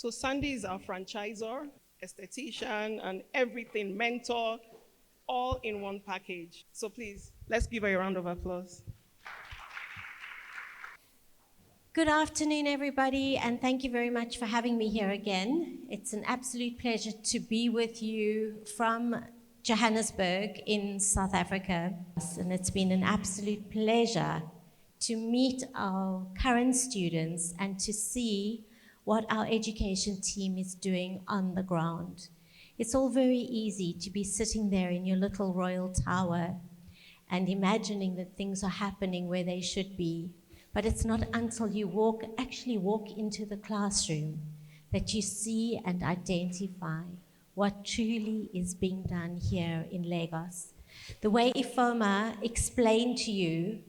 So Sandy is our franchisor, esthetician, and everything, mentor, all in one package. So please, let's give her a round of applause. Good afternoon, everybody, and thank you very much for having me here again. It's an absolute pleasure to be with you from Johannesburg in South Africa. And it's been an absolute pleasure to meet our current students and to see what our education team is doing on the ground. It's all very easy to be sitting there in your little royal tower and imagining that things are happening where they should be. But it's not until you actually walk into the classroom that you see and identify what truly is being done here in Lagos. The way Ifoma explained to you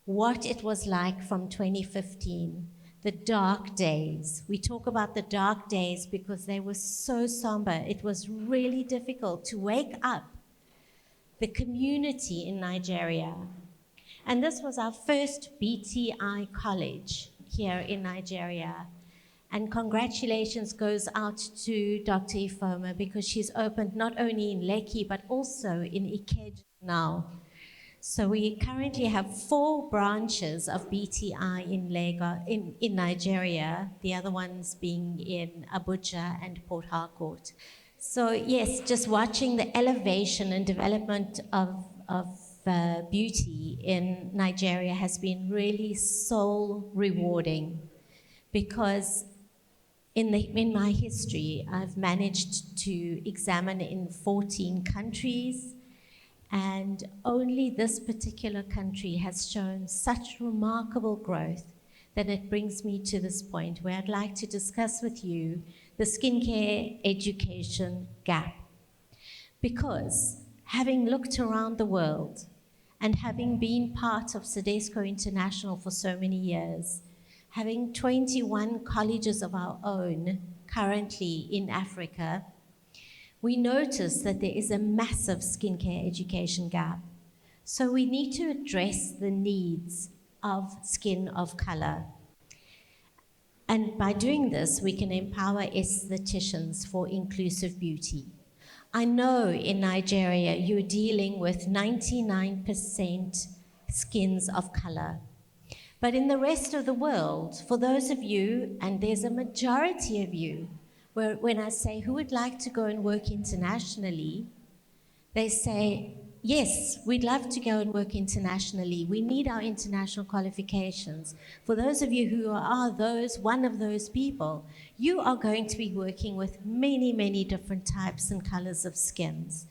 what it was like from 2015, the dark days. We talk about the dark days because they were so somber. It was really difficult to wake up the community in Nigeria. And this was our first BTI college here in Nigeria. And congratulations goes out to Dr. Ifoma because she's opened not only in Lekki, but also in Ikeja now. So we currently have 4 branches of BTI in Lagos, in Nigeria, the other ones being in Abuja and Port Harcourt. So yes, just watching the elevation and development of beauty in Nigeria has been really soul rewarding because in my history, I've managed to examine in 14 countries, and only this particular country has shown such remarkable growth that it brings me to this point where I'd like to discuss with you the skincare education gap. Because having looked around the world and having been part of Sedesco International for so many years, having 21 colleges of our own currently in Africa, we notice that there is a massive skincare education gap. So we need to address the needs of skin of color. And by doing this, we can empower estheticians for inclusive beauty. I know in Nigeria, you're dealing with 99% skins of color. But in the rest of the world, for those of you, and there's a majority of you, where when I say, who would like to go and work internationally, they say, yes, we'd love to go and work internationally. We need our international qualifications. For those of you who are one of those people, you are going to be working with many, many different types and colors of skins.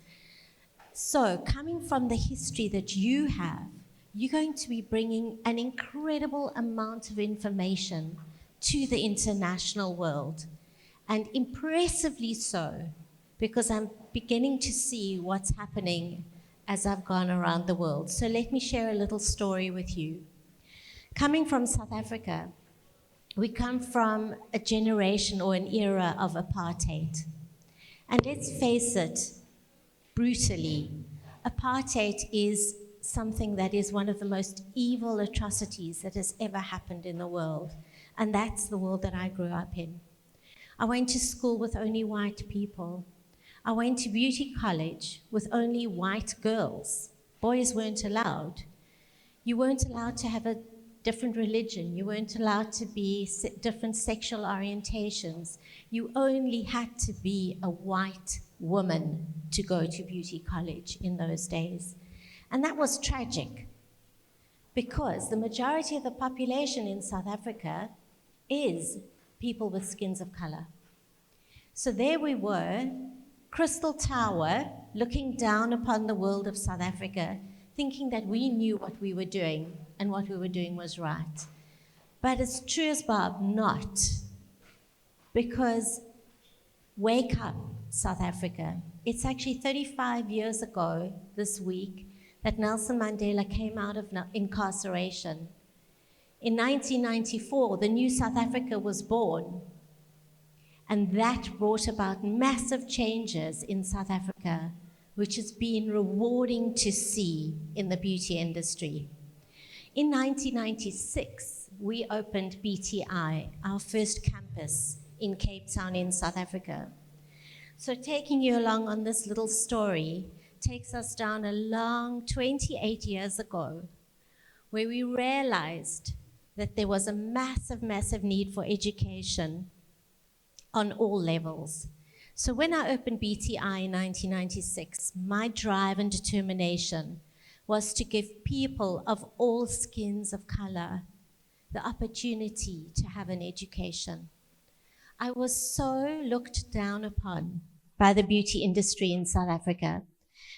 So coming from the history that you have, you're going to be bringing an incredible amount of information to the international world. And impressively so, because I'm beginning to see what's happening as I've gone around the world. So let me share a little story with you. Coming from South Africa, we come from a generation or an era of apartheid. And let's face it, brutally, apartheid is something that is one of the most evil atrocities that has ever happened in the world. And that's the world that I grew up in. I went to school with only white people. I went to beauty college with only white girls. Boys weren't allowed. You weren't allowed to have a different religion. You weren't allowed to be different sexual orientations. You only had to be a white woman to go to beauty college in those days. And that was tragic because the majority of the population in South Africa is people with skins of color. So there we were, Crystal Tower, looking down upon the world of South Africa, thinking that we knew what we were doing and what we were doing was right. But as true as Bob, not. Because wake up, South Africa. It's actually 35 years ago this week that Nelson Mandela came out of incarceration. In 1994, the new South Africa was born. And that brought about massive changes in South Africa, which has been rewarding to see in the beauty industry. In 1996, we opened BTI, our first campus in Cape Town in South Africa. So taking you along on this little story takes us down a long 28 years ago, where we realized that there was a massive, massive need for education on all levels. So when I opened BTI in 1996, my drive and determination was to give people of all skins of color the opportunity to have an education. I was so looked down upon by the beauty industry in South Africa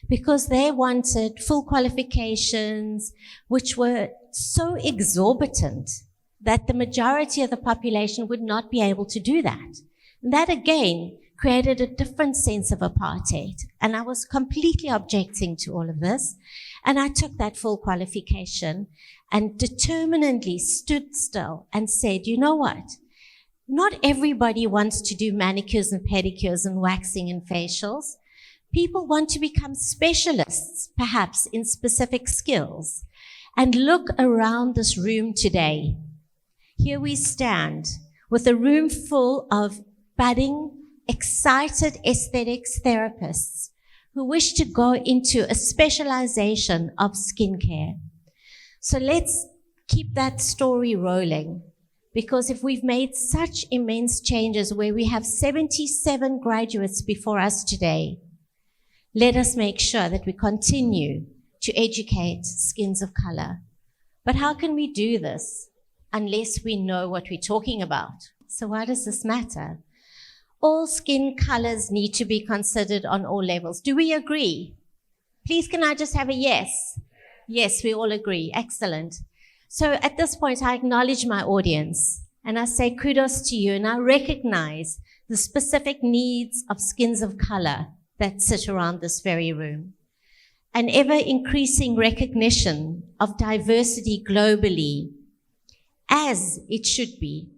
because they wanted full qualifications, which were so exorbitant that the majority of the population would not be able to do that. And that again created a different sense of apartheid. And I was completely objecting to all of this. And I took that full qualification and determinedly stood still and said, you know what? Not everybody wants to do manicures and pedicures and waxing and facials. People want to become specialists, perhaps in specific skills. And look around this room today. Here we stand with a room full of budding, excited aesthetics therapists who wish to go into a specialization of skincare. So let's keep that story rolling, because if we've made such immense changes where we have 77 graduates before us today, let us make sure that we continue to educate skins of color. But how can we do this unless we know what we're talking about? So why does this matter? All skin colors need to be considered on all levels. Do we agree? Please, can I just have a yes? Yes, we all agree. Excellent. So at this point, I acknowledge my audience and I say kudos to you, and I recognize the specific needs of skins of color that sit around this very room. An ever-increasing recognition of diversity globally, as it should be.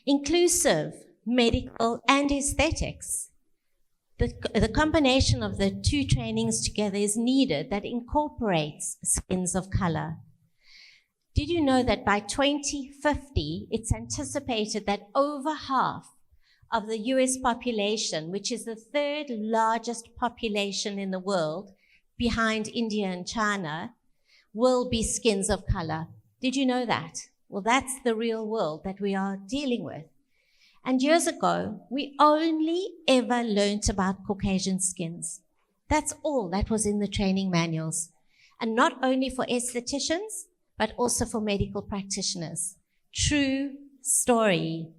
Inclusive, medical, and aesthetics. The combination of the two trainings together is needed that incorporates skins of color. Did you know that by 2050, it's anticipated that over half of the US population, which is the third largest population in the world, behind India and China, will be skins of color? Did you know that? Well, that's the real world that we are dealing with. And years ago, we only ever learnt about Caucasian skins. That's all that was in the training manuals. And not only for estheticians, but also for medical practitioners. True story.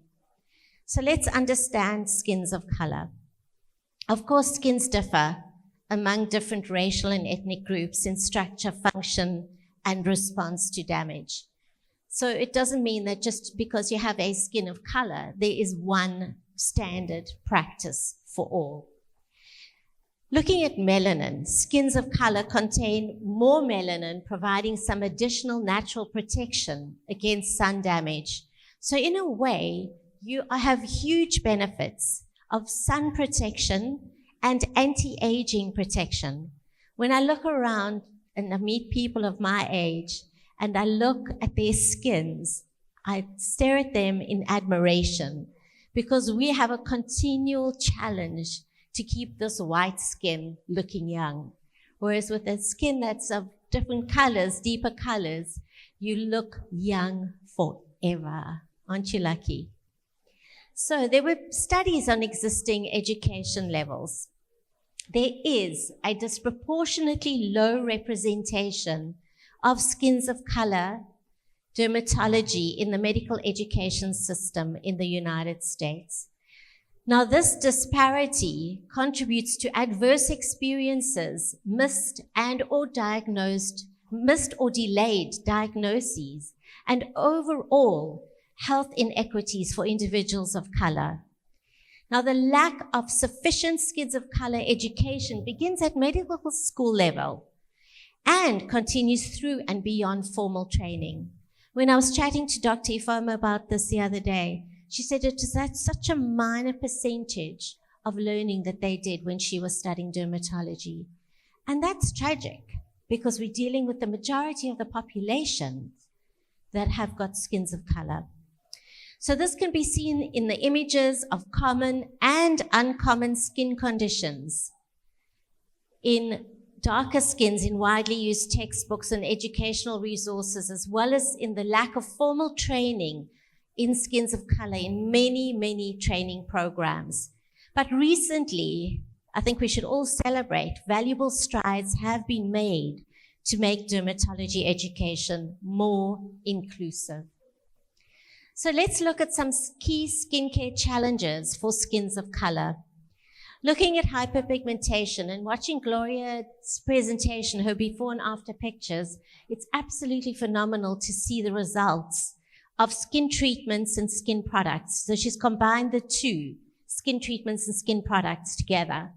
So let's understand skins of color. Of course, skins differ among different racial and ethnic groups in structure, function, and response to damage. So it doesn't mean that just because you have a skin of color, there is one standard practice for all. Looking at melanin, skins of color contain more melanin, providing some additional natural protection against sun damage. So in a way, you have huge benefits of sun protection and anti-aging protection. When I look around and I meet people of my age, and I look at their skins, I stare at them in admiration, because we have a continual challenge to keep this white skin looking young. Whereas with a skin that's of different colors, deeper colors, you look young forever. Aren't you lucky? So there were studies on existing education levels. There is a disproportionately low representation of skins of color dermatology in the medical education system in the United States. Now, this disparity contributes to adverse experiences, missed or delayed diagnoses, and overall health inequities for individuals of color. Now, the lack of sufficient skins of color education begins at medical school level and continues through and beyond formal training. When I was chatting to Dr. Ifoma about this the other day, she said it is at such a minor percentage of learning that they did when she was studying dermatology. And that's tragic, because we're dealing with the majority of the population that have got skins of color. So this can be seen in the images of common and uncommon skin conditions, in darker skins in widely used textbooks and educational resources, as well as in the lack of formal training in skins of color in many, many training programs. But recently, I think we should all celebrate, valuable strides have been made to make dermatology education more inclusive. So let's look at some key skincare challenges for skins of color. Looking at hyperpigmentation and watching Gloria's presentation, her before and after pictures, it's absolutely phenomenal to see the results of skin treatments and skin products. So she's combined the two, skin treatments and skin products, together.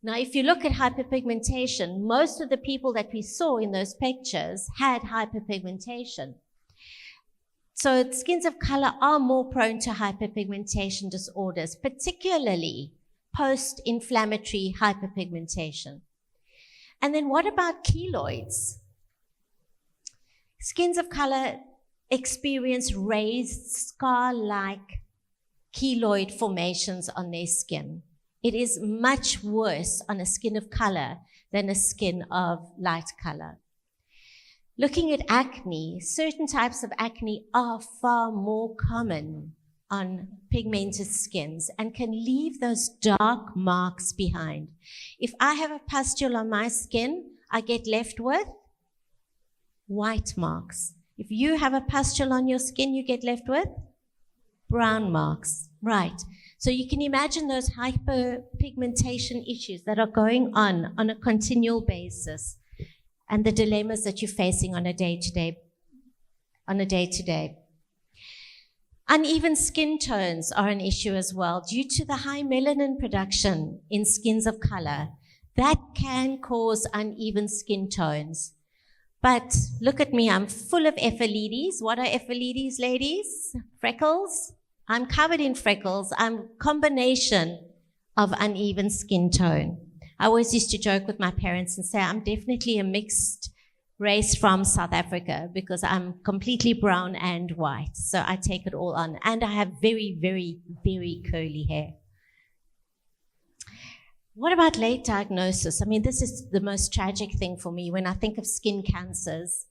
Now, if you look at hyperpigmentation, most of the people that we saw in those pictures had hyperpigmentation. So skins of color are more prone to hyperpigmentation disorders, particularly post-inflammatory hyperpigmentation. And then what about keloids? Skins of color experience raised scar-like keloid formations on their skin. It is much worse on a skin of color than a skin of light color. Looking at acne, certain types of acne are far more common on pigmented skins and can leave those dark marks behind. If I have a pustule on my skin, I get left with white marks. If you have a pustule on your skin, you get left with brown marks. Right. So you can imagine those hyperpigmentation issues that are going on a continual basis, and the dilemmas that you're facing on a day-to-day. Uneven skin tones are an issue as well due to the high melanin production in skins of color. That can cause uneven skin tones. But look at me, I'm full of ephelides. What are ephelides, ladies? Freckles? I'm covered in freckles. I'm a combination of uneven skin tone. I always used to joke with my parents and say, I'm definitely a mixed race from South Africa because I'm completely brown and white. So I take it all on. And I have very, very, very curly hair. What about late diagnosis? I mean, this is the most tragic thing for me when I think of skin cancers.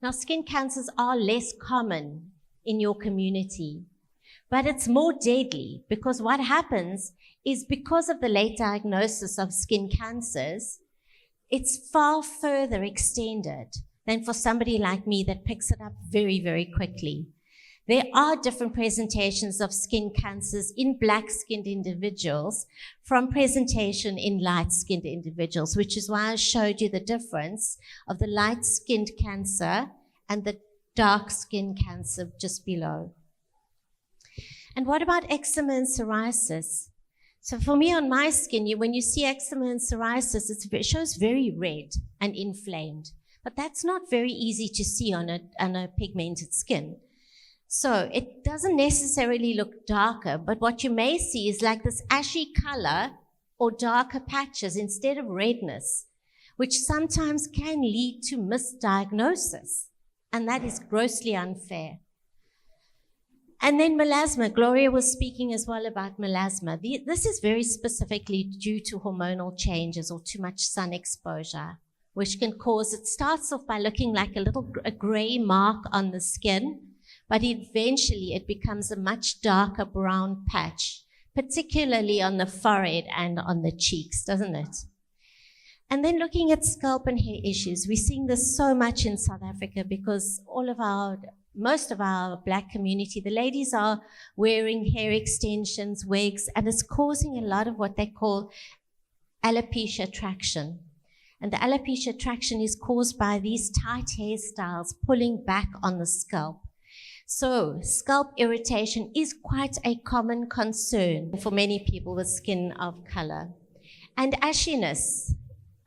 Now, skin cancers are less common in your community, but it's more deadly because what happens is because of the late diagnosis of skin cancers, it's far further extended than for somebody like me that picks it up very, very quickly. There are different presentations of skin cancers in black-skinned individuals from presentation in light-skinned individuals, which is why I showed you the difference of the light-skinned cancer and the dark-skinned cancer just below. And what about eczema and psoriasis? So for me on my skin, when you see eczema and psoriasis, it shows very red and inflamed. But that's not very easy to see on a pigmented skin. So it doesn't necessarily look darker, but what you may see is like this ashy color or darker patches instead of redness, which sometimes can lead to misdiagnosis. And that is grossly unfair. And then melasma. Gloria was speaking as well about melasma. This is very specifically due to hormonal changes or too much sun exposure, which can cause, it starts off by looking like a gray mark on the skin, but eventually it becomes a much darker brown patch, particularly on the forehead and on the cheeks, doesn't it? And then looking at scalp and hair issues, we're seeing this so much in South Africa because most of our black community, the ladies are wearing hair extensions, wigs, and it's causing a lot of what they call alopecia traction. And the alopecia traction is caused by these tight hairstyles pulling back on the scalp. So scalp irritation is quite a common concern for many people with skin of color. And ashiness.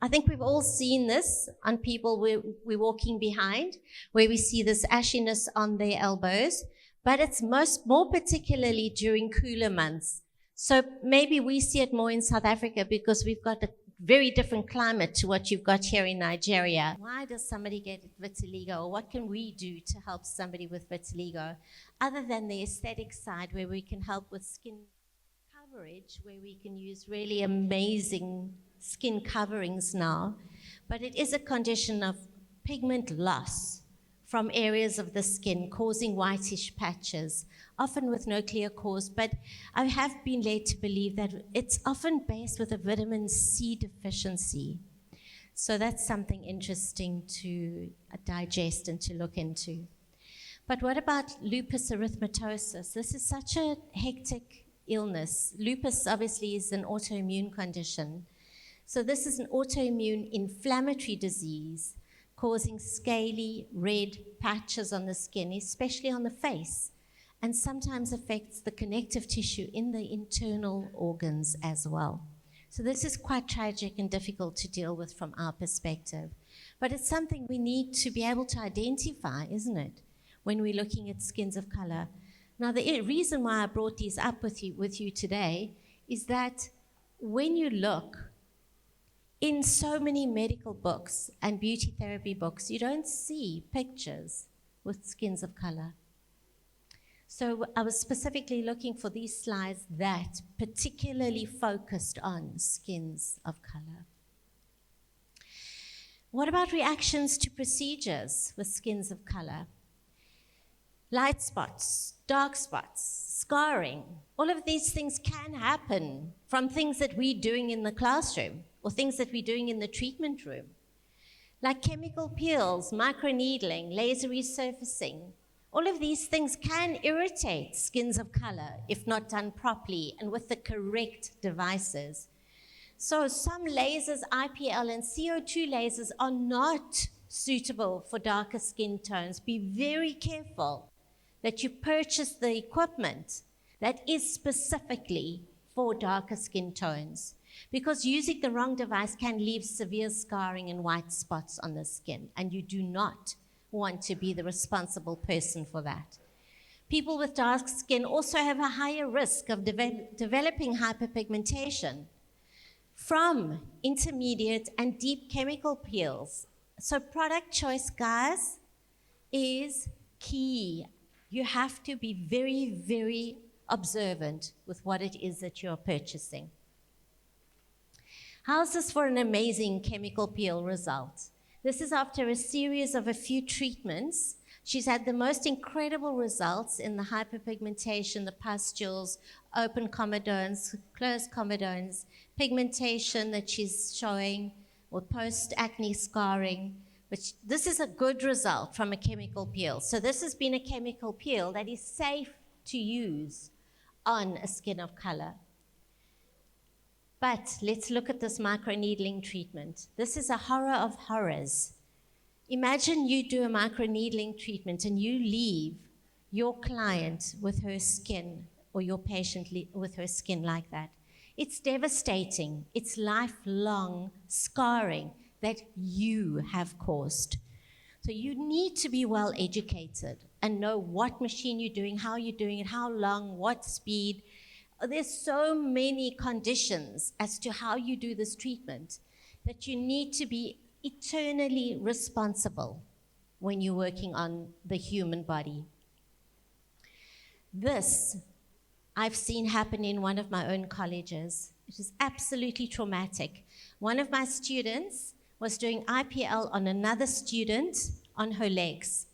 I think we've all seen this on people we're walking behind, where we see this ashiness on their elbows, but it's more particularly during cooler months. So maybe we see it more in South Africa because we've got a very different climate to what you've got here in Nigeria. Why does somebody get vitiligo, or what can we do to help somebody with vitiligo, other than the aesthetic side where we can help with skin coverage, where we can use really amazing skin coverings now, but it is a condition of pigment loss from areas of the skin causing whitish patches, often with no clear cause, but I have been led to believe that it's often based with a vitamin C deficiency. So that's something interesting to digest and to look into. But what about lupus erythematosus? This is such a hectic illness. Lupus obviously is an autoimmune condition. So this is an autoimmune inflammatory disease causing scaly red patches on the skin, especially on the face, and sometimes affects the connective tissue in the internal organs as well. So this is quite tragic and difficult to deal with from our perspective. But it's something we need to be able to identify, isn't it, when we're looking at skins of color. Now, the reason why I brought these up with you today is that when you look in so many medical books and beauty therapy books, you don't see pictures with skins of color. So I was specifically looking for these slides that particularly focused on skins of color. What about reactions to procedures with skins of color? Light spots, dark spots, scarring, all of these things can happen from things that we're doing in the classroom or things that we're doing in the treatment room, like chemical peels, microneedling, laser resurfacing. All of these things can irritate skins of color if not done properly and with the correct devices. So some lasers, IPL and CO2 lasers, are not suitable for darker skin tones. Be very careful that you purchase the equipment that is specifically for darker skin tones, because using the wrong device can leave severe scarring and white spots on the skin, and you do not want to be the responsible person for that. People with dark skin also have a higher risk of developing hyperpigmentation from intermediate and deep chemical peels. So product choice, guys, is key. You have to be very, very observant with what it is that you're purchasing. How's this for an amazing chemical peel result? This is after a series of a few treatments. She's had the most incredible results in the hyperpigmentation, the pustules, open comedones, closed comedones, pigmentation that she's showing, or post-acne scarring. But this is a good result from a chemical peel. So this has been a chemical peel that is safe to use on a skin of color. But let's look at this microneedling treatment. This is a horror of horrors. Imagine you do a microneedling treatment and you leave your client with her skin, or your patient with her skin like that. It's devastating. It's lifelong scarring that you have caused. So you need to be well educated and know what machine you're doing, how you're doing it, how long, what speed. There's so many conditions as to how you do this treatment that you need to be eternally responsible when you're working on the human body. This I've seen happen in one of my own colleges. It is absolutely traumatic. One of my students was doing IPL on another student on her legs.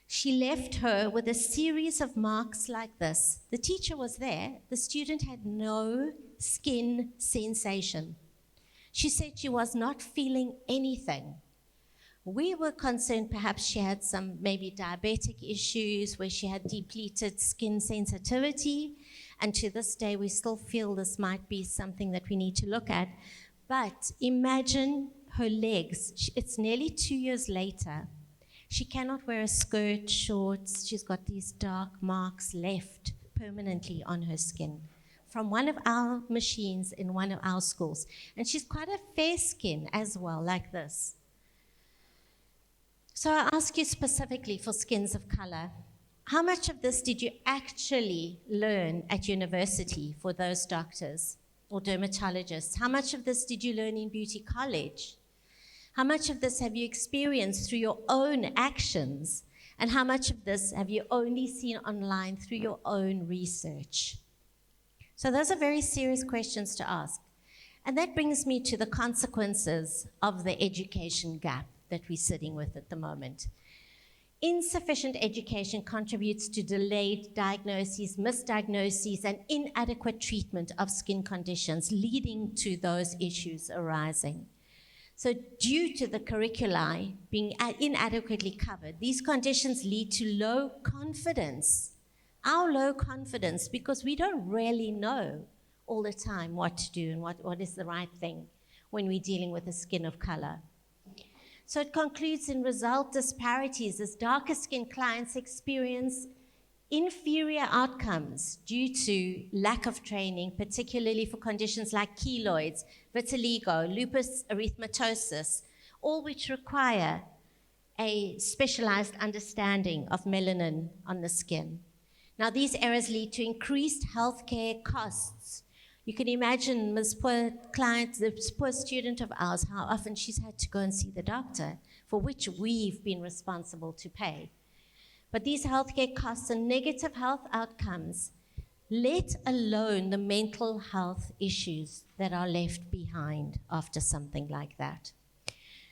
She left her with a series of marks like this. The teacher was there. The student had no skin sensation. She said she was not feeling anything. We were concerned perhaps she had some maybe diabetic issues where she had depleted skin sensitivity, and to this day we still feel this might be something that we need to look at. But imagine her legs. It's nearly 2 years later. She cannot wear a skirt, shorts. She's got these dark marks left permanently on her skin from one of our machines in one of our schools. And she's quite a fair skin as well, like this. So I ask you specifically for skins of color, how much of this did you actually learn at university for those doctors? or dermatologists? How much of this did you learn in beauty college? How much of this have you experienced through your own actions? And how much of this have you only seen online through your own research? So those are very serious questions to ask. And that brings me to the consequences of the education gap that we're sitting with at the moment. Insufficient education contributes to delayed diagnoses, misdiagnoses, and inadequate treatment of skin conditions, leading to those issues arising. So due to the curricula being inadequately covered, these conditions lead to low confidence. Our low confidence, because we don't really know all the time what to do and what is the right thing when we're dealing with the skin of color. So it concludes in result disparities as darker skin clients experience inferior outcomes due to lack of training, particularly for conditions like keloids, vitiligo, lupus erythematosus, all which require a specialized understanding of melanin on the skin. Now, these errors lead to increased healthcare costs. You can imagine this poor client, this poor student of ours, how often she's had to go and see the doctor, for which we've been responsible to pay. But these healthcare costs and negative health outcomes, let alone the mental health issues that are left behind after something like that.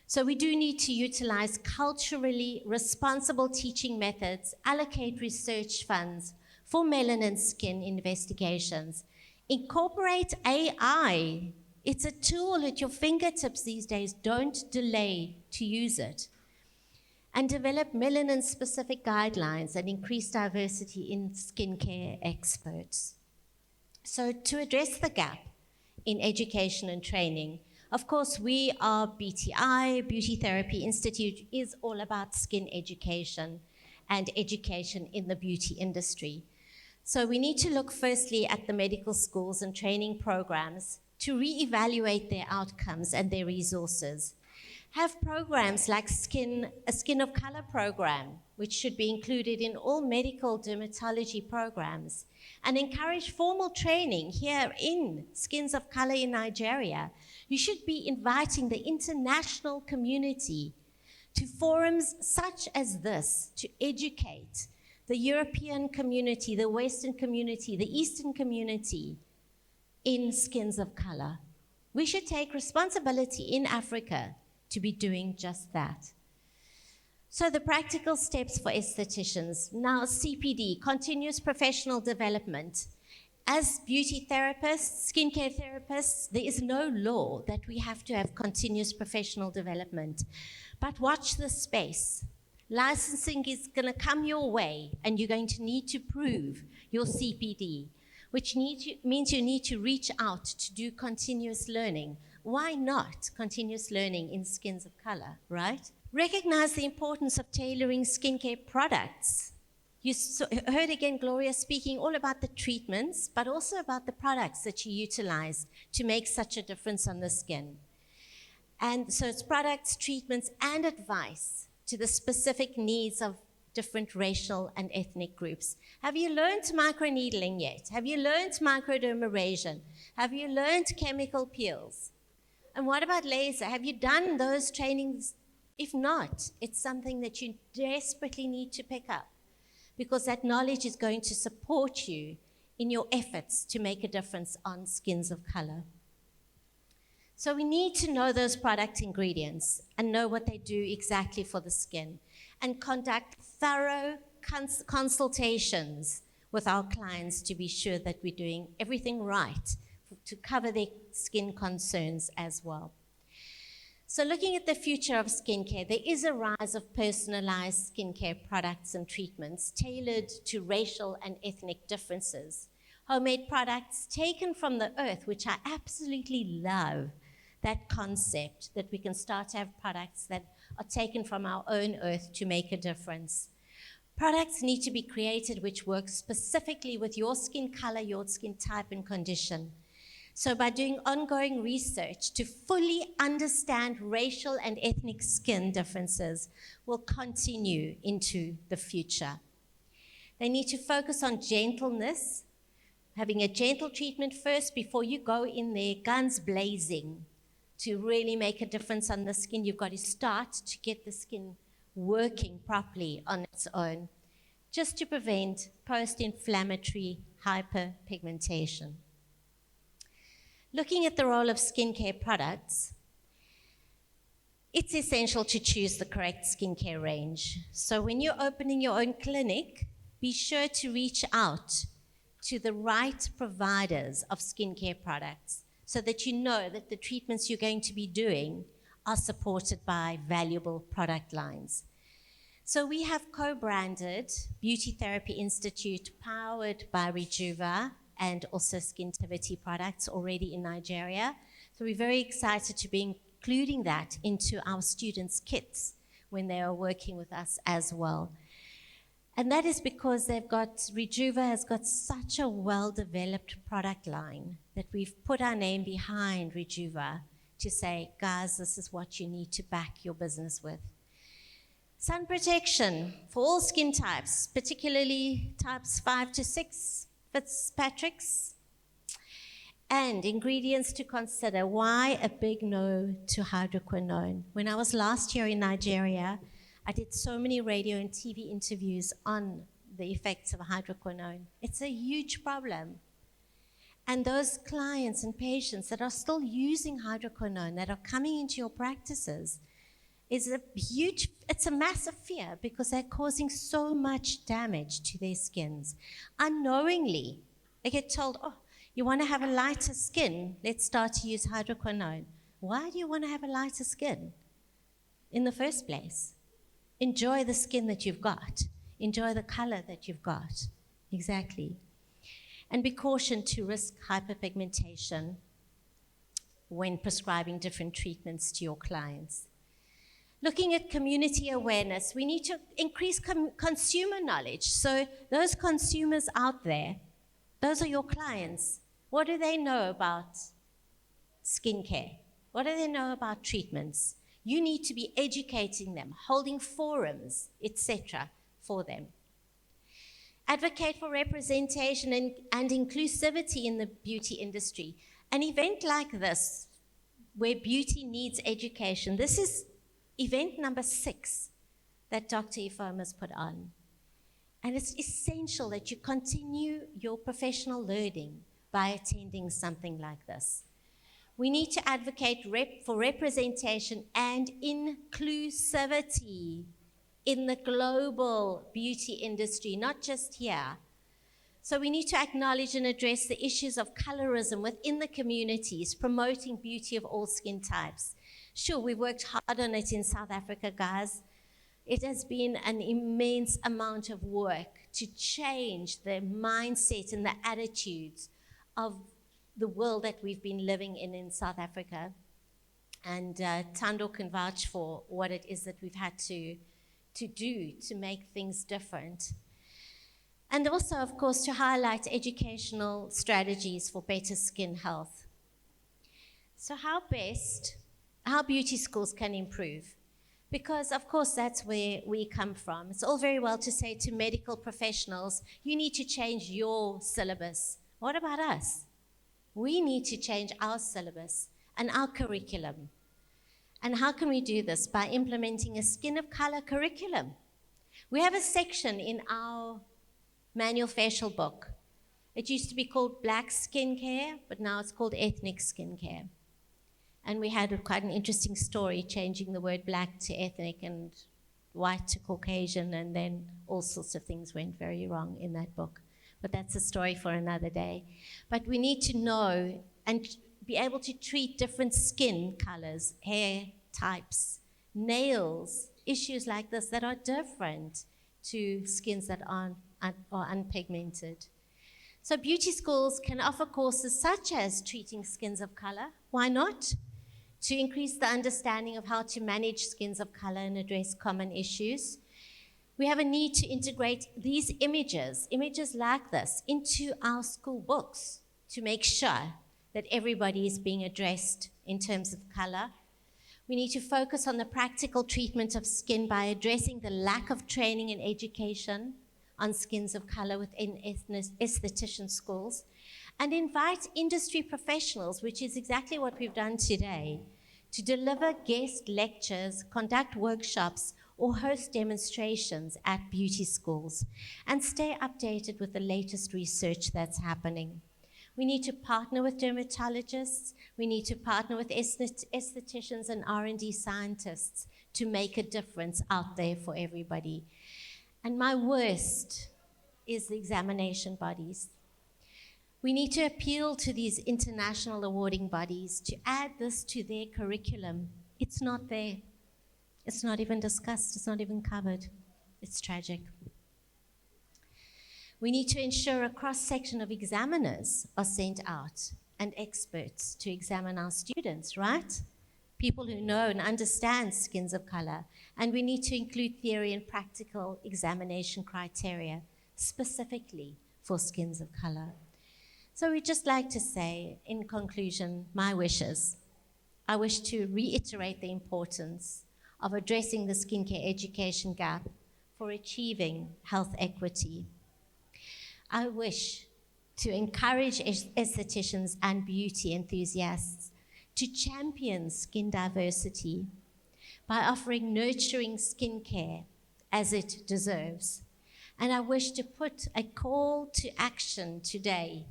So we do need to utilize culturally responsible teaching methods, allocate research funds for melanin skin investigations, incorporate AI. It's a tool at your fingertips these days. Don't delay to use it. And develop melanin-specific guidelines and increase diversity in skincare experts. So to address the gap in education and training, of course, we are BTI, Beauty Therapy Institute, is all about skin education and education in the beauty industry. So we need to look firstly at the medical schools and training programs to reevaluate their outcomes and their resources. Have programs like a Skin of Color program, which should be included in all medical dermatology programs, and encourage formal training here in Skins of Color in Nigeria. You should be inviting the international community to forums such as this to educate the European community, the Western community, the Eastern community in Skins of Color. We should take responsibility in Africa to be doing just that. So the practical steps for estheticians. Now, CPD, continuous professional development. As beauty therapists, skincare therapists, there is no law that we have to have continuous professional development. But watch this space. Licensing is going to come your way, and you're going to need to prove your CPD, which means you need to reach out to do continuous learning. Why not continuous learning in Skins of Color, right? Recognize the importance of tailoring skincare products. You heard again Gloria speaking all about the treatments, but also about the products that you utilize to make such a difference on the skin. And so it's products, treatments, and advice to the specific needs of different racial and ethnic groups. Have you learned microneedling yet? Have you learned microdermabrasion? Have you learned chemical peels? And what about laser? Have you done those trainings? If not, it's something that you desperately need to pick up, because that knowledge is going to support you in your efforts to make a difference on Skins of Color. So we need to know those product ingredients and know what they do exactly for the skin, and conduct thorough consultations with our clients to be sure that we're doing everything right to cover their skin concerns as well. So looking at the future of skincare, there is a rise of personalized skincare products and treatments tailored to racial and ethnic differences. Homemade products taken from the earth, which I absolutely love that concept, that we can start to have products that are taken from our own earth to make a difference. Products need to be created which work specifically with your skin color, your skin type and condition. So by doing ongoing research to fully understand racial and ethnic skin differences will continue into the future. They need to focus on gentleness, having a gentle treatment first before you go in there, guns blazing. To really make a difference on the skin, you've got to start to get the skin working properly on its own, just to prevent post-inflammatory hyperpigmentation. Looking at the role of skincare products, it's essential to choose the correct skincare range. So when you're opening your own clinic, be sure to reach out to the right providers of skincare products so that you know that the treatments you're going to be doing are supported by valuable product lines. So we have co-branded Beauty Therapy Institute powered by Rejuva and also Skintivity products already in Nigeria. So we're very excited to be including that into our students' kits when they are working with us as well. And that is because Rejuva has got such a well-developed product line that we've put our name behind Rejuva to say, guys, this is what you need to back your business with. Sun protection for all skin types, particularly types 5 to 6, Fitzpatrick's. And ingredients to consider. Why a big no to hydroquinone? When I was last year in Nigeria, I did so many radio and TV interviews on the effects of hydroquinone. It's a huge problem. And those clients and patients that are still using hydroquinone, that are coming into your practices, it's a massive fear because they're causing so much damage to their skins. Unknowingly, they get told, oh, you want to have a lighter skin? Let's start to use hydroquinone. Why do you want to have a lighter skin in the first place? Enjoy the skin that you've got. Enjoy the color that you've got. Exactly. And be cautioned to risk hyperpigmentation when prescribing different treatments to your clients. Looking at community awareness, we need to increase consumer knowledge. So those consumers out there, those are your clients. What do they know about skincare? What do they know about treatments? You need to be educating them, holding forums, etc., for them. Advocate for representation and inclusivity in the beauty industry. An event like this, where beauty needs education, this is event number 6 that Dr. Ifom has put on. And it's essential that you continue your professional learning by attending something like this. We need to advocate for representation and inclusivity in the global beauty industry, not just here. So we need to acknowledge and address the issues of colorism within the communities, promoting beauty of all skin types. Sure, we worked hard on it in South Africa, guys. It has been an immense amount of work to change the mindset and the attitudes of the world that we've been living in South Africa. And Tando can vouch for what it is that we've had to do to make things different. And also, of course, to highlight educational strategies for better skin health. So how beauty schools can improve? Because, of course, that's where we come from. It's all very well to say to medical professionals, you need to change your syllabus. What about us? We need to change our syllabus and our curriculum. And how can we do this? By implementing a skin of color curriculum. We have a section in our manual facial book. It used to be called Black Skincare, but now it's called Ethnic Skincare. And we had quite an interesting story, changing the word black to ethnic and white to Caucasian, and then all sorts of things went very wrong in that book. But that's a story for another day. But we need to know and be able to treat different skin colors, hair types, nails, issues like this that are different to skins that are unpigmented. So beauty schools can offer courses such as treating skins of color. Why not? To increase the understanding of how to manage skins of color and address common issues. We have a need to integrate these images like this, into our school books to make sure that everybody is being addressed in terms of color. We need to focus on the practical treatment of skin by addressing the lack of training and education on skins of color within esthetician schools, and invite industry professionals, which is exactly what we've done today, to deliver guest lectures, conduct workshops, or host demonstrations at beauty schools, and stay updated with the latest research that's happening. We need to partner with dermatologists, we need to partner with estheticians and R&D scientists to make a difference out there for everybody. And my worst is the examination bodies. We need to appeal to these international awarding bodies to add this to their curriculum. It's not there. It's not even discussed. It's not even covered. It's tragic. We need to ensure a cross-section of examiners are sent out and experts to examine our students, right? People who know and understand skins of color. And we need to include theory and practical examination criteria specifically for skins of color. So we'd just like to say, in conclusion, my wishes. I wish to reiterate the importance of addressing the skincare education gap for achieving health equity. I wish to encourage estheticians and beauty enthusiasts to champion skin diversity by offering nurturing skincare as it deserves. And I wish to put a call to action today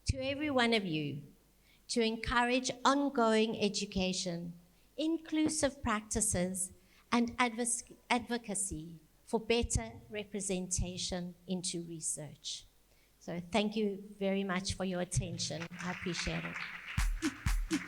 to every one of you to encourage ongoing education, inclusive practices, and advocacy for better representation into research. So thank you very much for your attention. I appreciate it.